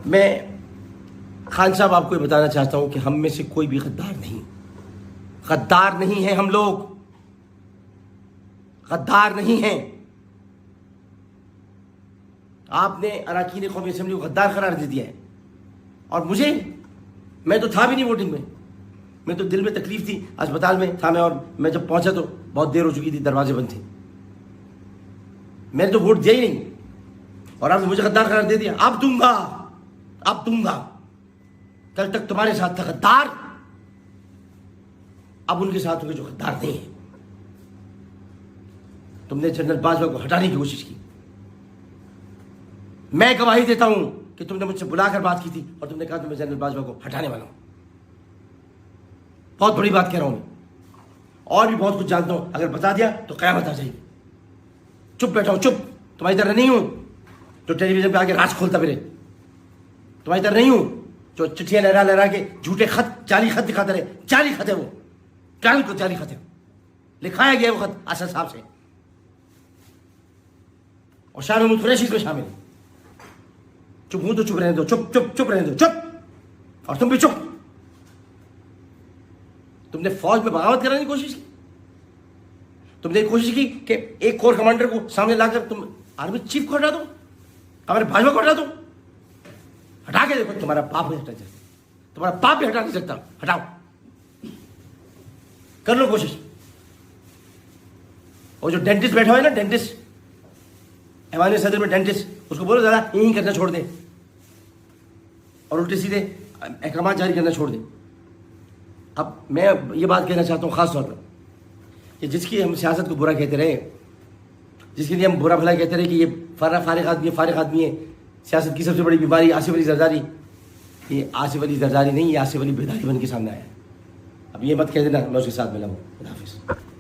मैं खान साहब आपको ये बताना चाहता हूं कि हम में से कोई भी गद्दार नहीं है। हम लोग गद्दार नहीं हैं। आपने अरकान कौमी असेंबली को गद्दार करार दे दिया है। और मैं तो था भी नहीं वोटिंग में। मैं तो दिल में तकलीफ थी, अस्पताल में था मैं, और मैं जब पहुंचा तो बहुत देर हो चुकी थी, दरवाजे बंद थे। मैंने तो वोट दिया ही नहीं और आपने मुझे गद्दार करार दे दिया। अब दूंगा। कल तक तुम्हारे साथ था गद्दार, अब उनके साथ होंगे जो गद्दार नहीं है। तुमने जनरल बाजवा को हटाने की कोशिश की। मैं गवाही देता हूं कि तुमने मुझसे बुलाकर बात की थी और तुमने कहा मैं जनरल बाजवा को हटाने वाला हूं। बहुत बड़ी बात कह रहा हूं मैं, और भी बहुत कुछ जानता हूं। अगर बता दिया तो कयामत आ जाएगी। चुप बैठा हूं, चुप। तुम्हारी तरह नहीं हूं जो टेलीविजन पे आके राज खोलता फिरे। तुम्हारी तरह नहीं हूं जो चिट्ठियां लहरा के झूठे खत, जाली खत दिखाते रहे। जाली खत है वो, जाली खत है। लिखाया गया वो खत असद साहब से, और शाह महमूद कुरैशी इसमें शामिल है। चुप हूं तो चुप रहने दो, चुप रहने दो, चुप। और तुम भी चुप। तुमने फौज में बगावत कराने की कोशिश की। तुमने कोशिश की कि एक कोर कमांडर को सामने लाकर तुम आर्मी चीफ को हटा दो, हमारे भाजपा को हटा दो। हटा के देखो, तुम्हारा बाप नहीं हटा सकता, तुम्हारा बाप भी हटा नहीं सकता। हटाओ, कर लो कोशिश। और जो डेंटिस्ट बैठा हुआ है ना, डेंटिस्ट, ऐवान सदर में डेंटिस्ट, उसको बोलो ज़रा यहीं करना छोड़ दे और उल्टे सीधे अहकाम जारी करना छोड़ दे। अब मैं ये बात कहना चाहता हूँ ख़ास तौर पर कि जिसकी हम सियासत को बुरा कहते रहे, जिसके लिए हम बुरा भला कहते रहे कि ये फारिग आदमी है, सियासत की सबसे बड़ी बीमारी आसिफ अली जरदारी, ये आसिफ अली जरदारी नहीं, ये आसिफ अली बेदारी बन के सामने आया। अब ये मत कह देना मैं उसके साथ मिला हूँ। खुदा हाफिज़।